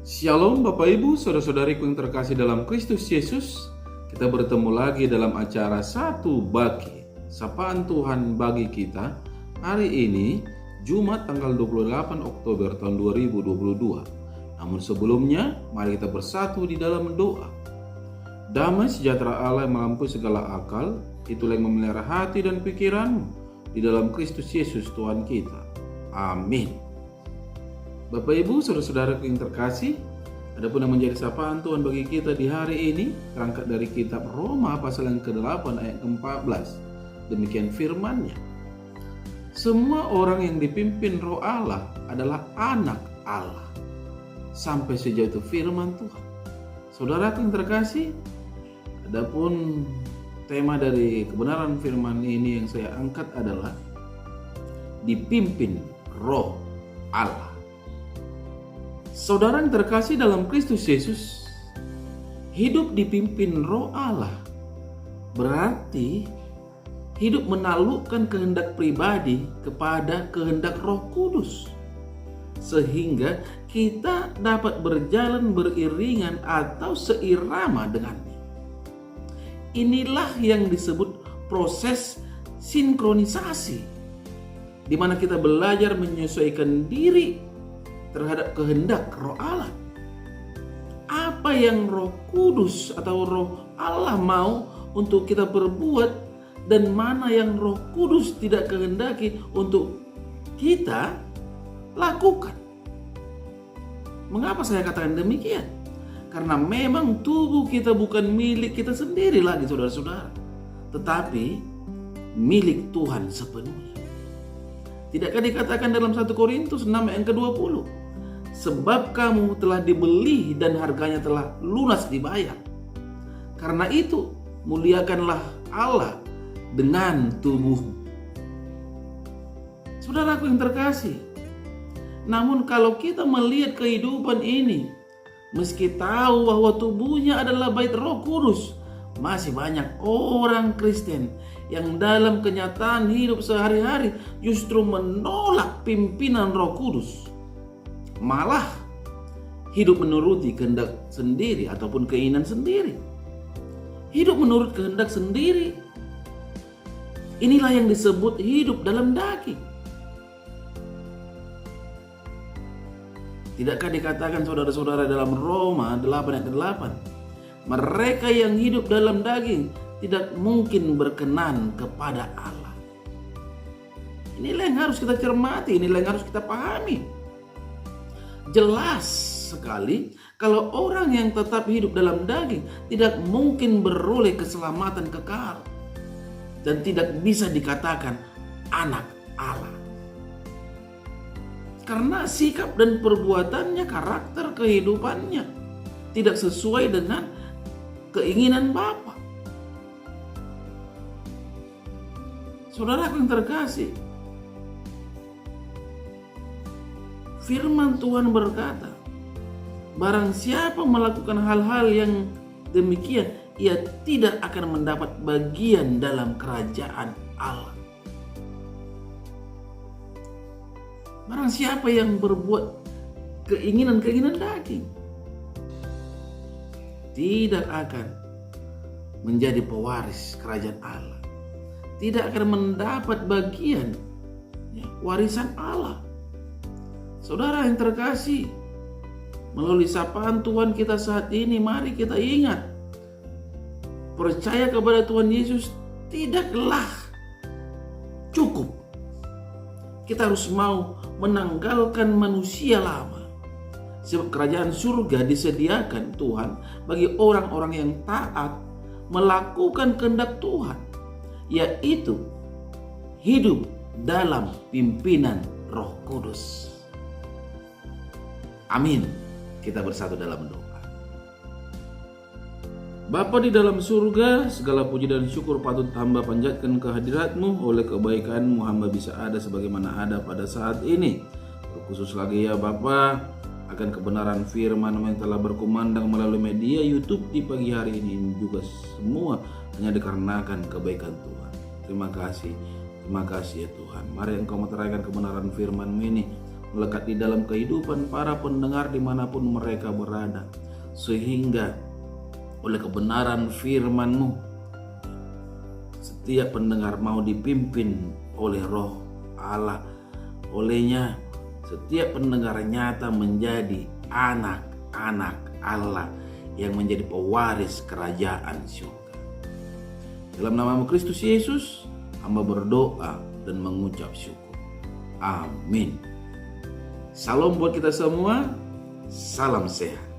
Shalom Bapak Ibu, saudara-saudariku yang terkasih dalam Kristus Yesus. Kita bertemu lagi dalam acara Satu Bagi, Sapaan Tuhan bagi kita. Hari ini Jumat tanggal 28 Oktober tahun 2022. Namun sebelumnya, mari kita bersatu di dalam doa. Damai sejahtera Allah yang melampaui segala akal, itulah yang memelihara hati dan pikiranmu di dalam Kristus Yesus Tuhan kita. Amin. Bapak Ibu, saudara-saudara yang terkasih, adapun yang menjadi sapaan Tuhan bagi kita di hari ini terangkat dari kitab Roma pasal yang ke-8 ayat ke-14. Demikian firman-Nya. Semua orang yang dipimpin Roh Allah adalah anak Allah. Sampai sejauh itu firman Tuhan. Saudara yang terkasih, adapun tema dari kebenaran firman ini yang saya angkat adalah dipimpin Roh Allah. Saudara yang terkasih dalam Kristus Yesus, hidup dipimpin Roh Allah berarti hidup menaklukkan kehendak pribadi kepada kehendak Roh Kudus, sehingga kita dapat berjalan beriringan atau seirama dengannya. Inilah yang disebut proses sinkronisasi, di mana kita belajar menyesuaikan diri terhadap kehendak Roh Allah. Apa yang Roh Kudus atau Roh Allah mau untuk kita perbuat dan mana yang Roh Kudus tidak kehendaki untuk kita lakukan. Mengapa saya katakan demikian? Karena memang tubuh kita bukan milik kita sendiri lagi, saudara-saudara, tetapi milik Tuhan sepenuhnya. Tidakkah dikatakan dalam 1 Korintus 6 ayat ke-20? Sebab kamu telah dibeli dan harganya telah lunas dibayar. Karena itu, muliakanlah Allah dengan tubuhmu. Saudaraku yang terkasih, namun kalau kita melihat kehidupan ini, meski tahu bahwa tubuhnya adalah bait Roh Kudus, masih banyak orang Kristen yang dalam kenyataan hidup sehari-hari justru menolak pimpinan Roh Kudus. Malah hidup menuruti kehendak sendiri ataupun keinginan sendiri. Hidup menurut kehendak sendiri. Inilah yang disebut hidup dalam daging. Tidakkah dikatakan saudara-saudara dalam Roma 8 ayat 8? Mereka yang hidup dalam daging tidak mungkin berkenan kepada Allah. Inilah yang harus kita cermati, inilah yang harus kita pahami. Jelas sekali kalau orang yang tetap hidup dalam daging tidak mungkin beroleh keselamatan kekal dan tidak bisa dikatakan anak Allah. Karena sikap dan perbuatannya, karakter kehidupannya tidak sesuai dengan keinginan Bapa. Saudara yang terkasih, firman Tuhan berkata, barang siapa melakukan hal-hal yang demikian, ia tidak akan mendapat bagian dalam kerajaan Allah. Barang siapa yang berbuat keinginan-keinginan daging, tidak akan menjadi pewaris kerajaan Allah. Tidak akan mendapat bagian warisan Allah. Saudara yang terkasih, melalui sapaan Tuhan kita saat ini, mari kita ingat, percaya kepada Tuhan Yesus tidaklah cukup. Kita harus mau menanggalkan manusia lama, sebab kerajaan surga disediakan Tuhan bagi orang-orang yang taat melakukan kehendak Tuhan, yaitu hidup dalam pimpinan Roh Kudus. Amin. Kita bersatu dalam doa. Bapa di dalam surga, segala puji dan syukur patut hamba panjatkan kehadirat-Mu. Oleh kebaikan-Mu hamba bisa ada sebagaimana ada pada saat ini. Terkhusus lagi ya Bapa, akan kebenaran firman-Mu yang telah berkumandang melalui media YouTube di pagi hari ini juga semua hanya dikarenakan kebaikan Tuhan. Terima kasih ya Tuhan. Mari Engkau meteraikan kebenaran firman-Mu ini melekat di dalam kehidupan para pendengar dimanapun mereka berada, sehingga oleh kebenaran firman-Mu setiap pendengar mau dipimpin oleh Roh Allah. Olehnya setiap pendengar nyata menjadi anak-anak Allah yang menjadi pewaris kerajaan surga. Dalam nama Kristus Yesus, hamba berdoa dan mengucap syukur. Amin. Salam buat kita semua. Salam sehat.